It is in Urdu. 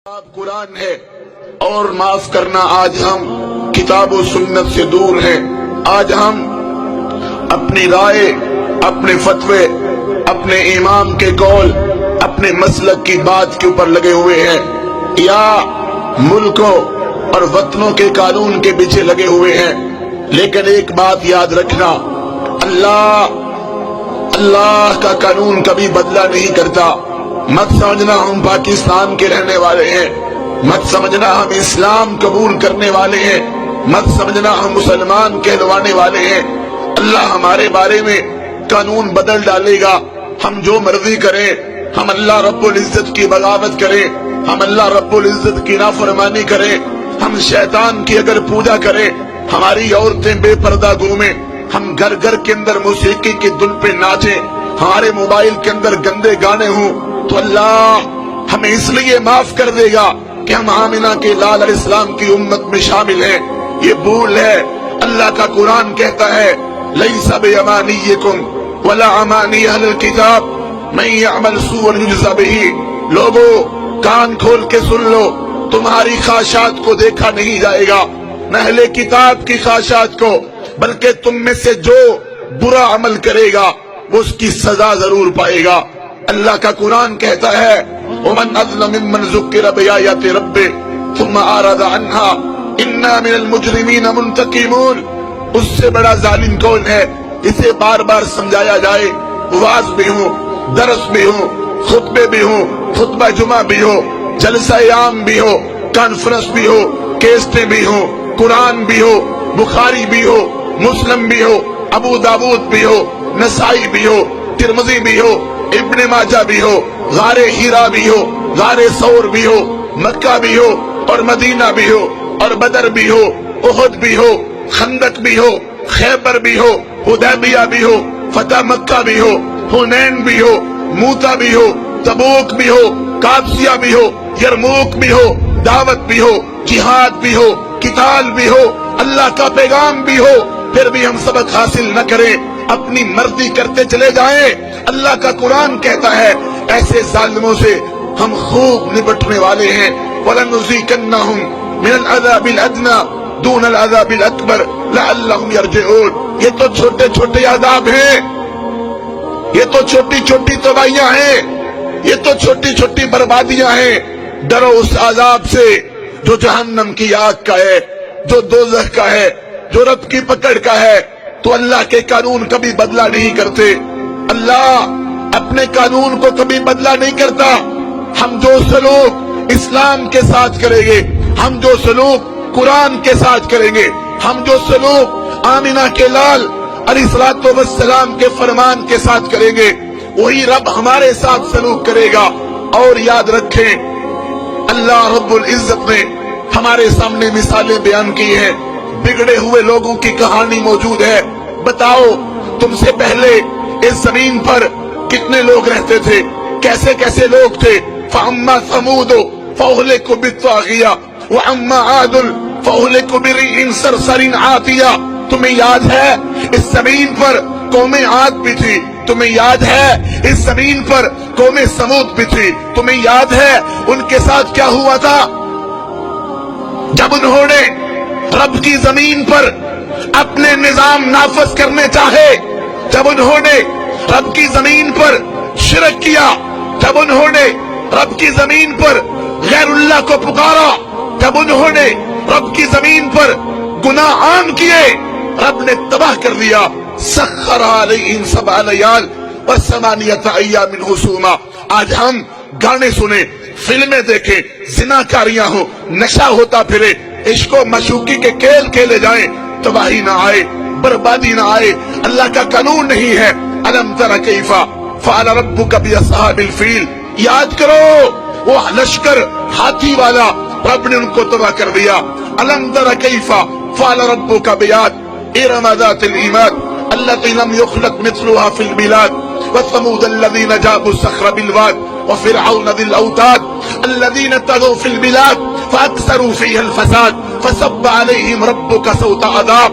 کتاب قرآن ہے اور معاف کرنا آج ہم کتاب و سنت سے دور ہیں. آج ہم اپنی رائے، اپنے فتوے، اپنے امام کے قول، اپنے مسلک کی بات کے اوپر لگے ہوئے ہیں یا ملکوں اور وطنوں کے قانون کے پیچھے لگے ہوئے ہیں. لیکن ایک بات یاد رکھنا، اللہ کا قانون کبھی بدلہ نہیں کرتا. مت سمجھنا ہم پاکستان کے رہنے والے ہیں، مت سمجھنا ہم اسلام قبول کرنے والے ہیں، مت سمجھنا ہم مسلمان کہلوانے والے ہیں. اللہ ہمارے بارے میں قانون بدل ڈالے گا. ہم جو مرضی کریں، ہم اللہ رب العزت کی بغاوت کریں، ہم اللہ رب العزت کی نافرمانی کریں، ہم شیطان کی اگر پوجا کریں، ہماری عورتیں بے پردہ گھومیں، ہم گھر گھر کے اندر موسیقی کی دھن پہ ناچیں، ہمارے موبائل کے اندر گندے گانے ہوں، تو اللہ ہمیں اس لیے معاف کر دے گا کہ ہم آمنہ کے لال علیہ السلام کی امت میں شامل ہیں. یہ بھول ہے. اللہ کا قرآن کہتا ہے لیس بامانیکم ولا امانی اہل الکتاب من یعمل سوءا یجزا بہ. لوگوں کان کھول کے سن لو، تمہاری خواہشات کو دیکھا نہیں جائے گا، نہ اہل کتاب کی خواہشات کو، بلکہ تم میں سے جو برا عمل کرے گا وہ اس کی سزا ضرور پائے گا. اللہ کا قرآن کہتا ہے وَمَنْ أَظْلَمُ مِمَّنْ ذُكِّرَ بِآيَاتِ رَبِّهِ ثُمَّ أَعْرَضَ عَنْهَا إِنَّا مِنَ الْمُجْرِمِينَ مُنْتَقِمُونَ. اس سے بڑا ظالم کون ہے؟ اسے بار بار سمجھایا جائے، واعظ بھی ہو، درس بھی ہو، خطبے بھی ہو، خطبہ جمعہ بھی ہو، جلسہ عام بھی ہو، کانفرنس بھی ہو، کیسٹیں بھی ہو، قرآن بھی ہو، بخاری بھی ہو، مسلم بھی ہو، ابو داود بھی ہو، نسائی بھی ہو، ترمذی بھی ہو، ابن ماجہ بھی ہو، غار ہیرا بھی ہو، غار ثور بھی ہو، مکہ بھی ہو اور مدینہ بھی ہو اور بدر بھی ہو، احد بھی ہو، خندق بھی ہو، خیبر بھی ہو، حدیبیہ بھی ہو، فتح مکہ بھی ہو، حنین بھی ہو، موتا بھی ہو، تبوک بھی ہو، قادسیہ بھی ہو، یرموک بھی ہو، دعوت بھی ہو، جہاد بھی ہو، قتال بھی ہو، اللہ کا پیغام بھی ہو، پھر بھی ہم سبق حاصل نہ کریں، اپنی مرضی کرتے چلے جائیں. اللہ کا قرآن کہتا ہے ایسے ظالموں سے ہم خوب نپٹنے والے ہیں. وَلَنُذِيقَنَّهُمْ مِنَ الْعَذَابِ الْأَدْنَىٰ دُونَ الْعَذَابِ الْأَكْبَرِ لَعَلَّهُمْ يَرْجِعُونَ. یہ تو چھوٹے چھوٹے عذاب ہیں، یہ تو چھوٹی چھوٹی تباہیاں ہیں، یہ تو چھوٹی چھوٹی بربادیاں ہیں. ڈرو اس عذاب سے جو جہنم کی آگ کا ہے، جو دوزخ کا ہے، جو رب کی پکڑ کا ہے. تو اللہ کے قانون کبھی بدلہ نہیں کرتے، اللہ اپنے قانون کو کبھی بدلہ نہیں کرتا. ہم جو سلوک اسلام کے ساتھ کریں گے، ہم جو سلوک قرآن کے ساتھ کریں گے، ہم جو سلوک آمنہ کے لال علیہ السلام کے فرمان کے ساتھ کریں گے، وہی رب ہمارے ساتھ سلوک کرے گا. اور یاد رکھیں اللہ رب العزت نے ہمارے سامنے مثالیں بیان کی ہیں. بگڑے ہوئے لوگوں کی کہانی موجود ہے. بتاؤ تم سے پہلے اس زمین پر کتنے لوگ رہتے تھے، کیسے کیسے لوگ تھے. فَأَمَّا ثَمُودُ فَأُهْلِكُوا بِالطَّاغِيَةِ وَأَمَّا عَادٌ فَأُهْلِكُوا بِرِيحٍ صَرْصَرٍ عَاتِيَةٍ. تمہیں یاد ہے اس زمین پر قوم عاد بھی تھی، تمہیں یاد ہے اس زمین پر قوم سمود بھی تھی، تمہیں یاد ہے ان کے ساتھ کیا ہوا تھا جب انہوں نے رب کی زمین پر اپنے نظام نافذ کرنے چاہے، جب انہوں نے رب کی زمین پر شرک کیا، جب انہوں نے رب کی زمین پر غیر اللہ کو پکارا، جب انہوں نے رب کی زمین پر گناہ عام کیے، رب نے تباہ کر دیا. سخر علیہم 7 لیال و8 ایام حسوما. آج ہم گانے سنیں، فلمیں دیکھیں، زناکاریاں ہوں، نشہ ہوتا پھرے، عشق و معشوقی کے کھیل کھیلے جائیں، تباہی نہ آئے، بربادی نہ آئے. اللہ کا قانون نہیں ہے. الم تر کیف فعل ربک باصحاب الفیل. یاد کرو وہ لشکر ہاتھی والا، رب نے ان کو تباہ کر دیا. الم تر کیف فعل ربک بعاد ارم ذات العماد التي لم يخلق مثلها في البلاد وثمود الذين جابوا الصخر بالواد وفرعون ذي الاوتاد الذين طغوا في البلاد فاكثروا فيها الفساد فصب عليهم ربك سوط عذاب.